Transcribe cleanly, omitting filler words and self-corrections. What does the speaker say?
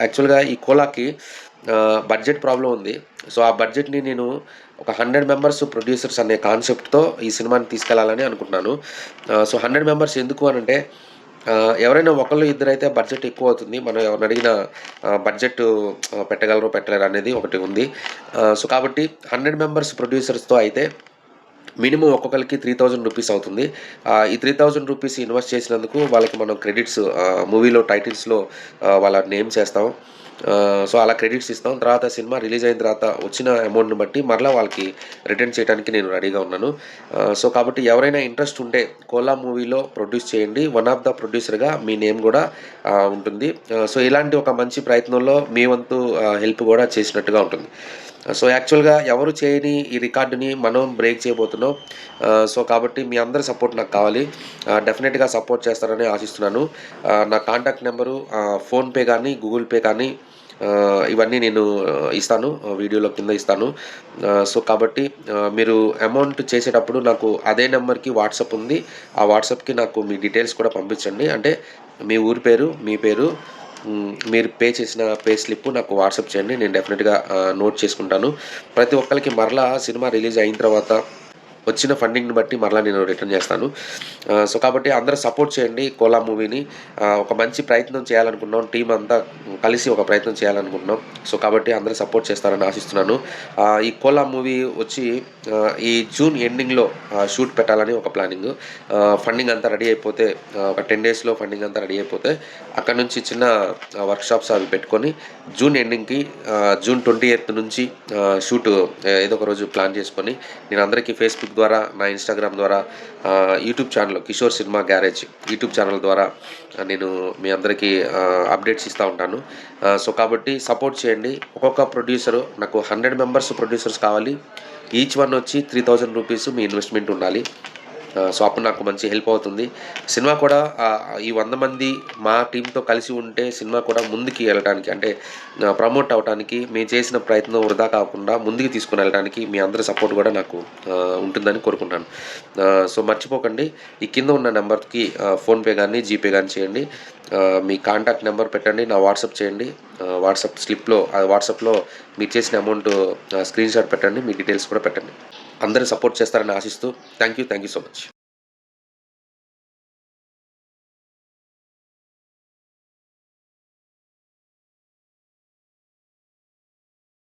యాక్చువల్‌గా ఈ కోలాకి budget problem ఉంది. సో, ఆ బడ్జెట్‌ని నేను ఒక 100 మెంబర్స్ ప్రొడ్యూసర్స్ అనే కాన్సెప్ట్‌తో ఈ సినిమాని తీసుకెళ్లాలని అనుకుంటున్నాను. సో, 100 మెంబర్స్ ఎందుకు అనంటే ఎవరైనా ఒకళ్ళు ఇద్దరైతే బడ్జెట్ ఎక్కువవుతుంది. మనం ఎవరిని అడిగినా బడ్జెట్ పెట్టగలరో పెట్టలేరో అనేది ఒకటి ఉంది. సో, కాబట్టి 100 మెంబర్స్ ప్రొడ్యూసర్స్‌తో అయితే మినిమమ్ ఒక్కొక్కళ్ళకి రూ. 3000 అవుతుంది. ఈ రూ. 3000 ఇన్వెస్ట్ చేసినందుకు వాళ్ళకి మనం క్రెడిట్స్ మూవీలో టైటిల్స్‌లో వాళ్ళ నేమ్స్ ఏస్తాం. సో, అలా క్రెడిట్స్ ఇస్తాం. తర్వాత సినిమా రిలీజ్ అయిన తర్వాత వచ్చిన అమౌంట్‌ని బట్టి మరలా వాళ్ళకి రిటర్న్ చేయడానికి నేను రెడీగా ఉన్నాను. సో, కాబట్టి ఎవరైనా ఇంట్రెస్ట్ ఉంటే 'కోలా' మూవీలో ప్రొడ్యూస్ చేయండి. వన్ ఆఫ్ ద ప్రొడ్యూసర్‌గా మీ నేమ్ గూడా ఉంటుంది. సో, ఇలాంటి ఒక మంచి ప్రయత్నంలో మీ వంతు హెల్ప్ గూడా చేసినట్టుగా ఉంటుంది. సో, యాక్చువల్‌గా ఎవరు చేయని ఈ రికార్డ్‌ని మనం బ్రేక్ చేయబోతున్నాం. సో, కాబట్టి మీ అందరి సపోర్ట్ నాకు కావాలి. డెఫినిట్‌గా సపోర్ట్ చేస్తారని ఆశిస్తున్నాను. నా కాంటాక్ట్ నంబరు ఫోన్‌పే గానీ, గూగుల్ పే కానీ ఇవన్నీ నేను ఇస్తాను. వీడియోలో కింద ఇస్తాను. సో, కాబట్టి మీరు అమౌంట్ చేసేటప్పుడు నాకు అదే నంబర్‌కి వాట్సాప్ ఉంది. ఆ వాట్సాప్‌కి నాకు మీ డీటెయిల్స్ కూడా పంపించండి. అంటే మీ ఊరి పేరు, మీ పేరు, మీరు పే చేసిన పే స్లిప్ నాకు వాట్సాప్ చేయండి. నేను డెఫినిట్‌గా నోట్ చేసుకుంటాను. ప్రతి ఒక్కళ్ళకి మరలా సినిమా రిలీజ్ అయిన తర్వాత వచ్చిన ఫండింగ్‌ని బట్టి మరలా నేను రిటర్న్ చేస్తాను. సో, కాబట్టి అందరూ సపోర్ట్ చేయండి 'కోలా' మూవీని. ఒక మంచి ప్రయత్నం చేయాలనుకున్నాం. టీమ్ అంతా కలిసి ఒక ప్రయత్నం చేయాలనుకుంటున్నాం. సో, కాబట్టి అందరూ సపోర్ట్ చేస్తారని ఆశిస్తున్నాను. ఈ 'కోలా' మూవీ వచ్చి ఈ జూన్ ఎండింగ్‌లో షూట్ పెట్టాలని ఒక ప్లానింగు. ఫండింగ్ అంతా రెడీ అయిపోతే ఒక 10 డేస్‌లో ఫండింగ్ అంతా రెడీ అయిపోతే అక్కడి నుంచి చిన్న వర్క్‌షాప్స్ అవి పెట్టుకొని జూన్ ఎండింగ్‌కి జూన్ 28 నుంచి షూటు ఏదో ఒక రోజు ప్లాన్ చేసుకొని నేను అందరికీ ఫేస్‌బుక్ ద్వారా, నా ఇన్‌స్టాగ్రామ్ ద్వారా, YouTube channel 'Kishore cinema garage' YouTube channel ద్వారా నేను మీ అందరికీ అప్డేట్స్ ఇస్తా ఉంటాను. సో, కాబట్టి సపోర్ట్ చేయండి. ఒక్కొక్క ప్రొడ్యూసరు నాకు 100 మెంబర్స్ ప్రొడ్యూసర్స్ కావాలి. ఈచ్ వన్ వచ్చి రూ. 3000 మీ ఇన్వెస్ట్‌మెంట్ ఉండాలి. సో, అప్పుడు నాకు మంచి హెల్ప్ అవుతుంది. సినిమా కూడా ఈ 100 మంది మా టీమ్‌తో కలిసి ఉంటే సినిమా కూడా ముందుకి ఎళ్ళటానికి అంటే ప్రమోట్ అవ్వటానికి మేము చేసిన ప్రయత్నం వృధా కాకుండా ముందుకు తీసుకొనెళ్ళడానికి మీ అందరి సపోర్ట్ గూడా నాకు ఉంటుందని కోరుకుంటున్నాను. సో, మర్చిపోకండి ఈ కింద ఉన్న నంబర్‌కి ఫోన్‌పే గానీ, జీపే గానీ చేయండి. మీ కాంటాక్ట్ నంబర్ పెట్టండి. నా వాట్సాప్ చేయండి. వాట్సాప్‌లో మీరు చేసిన అమౌంట్ స్క్రీన్‌షాట్ పెట్టండి. మీ డీటెయిల్స్ కూడా పెట్టండి. అందరూ సపోర్ట్ చేస్తారని ఆశిస్తూ థాంక్ యూ సో మచ్.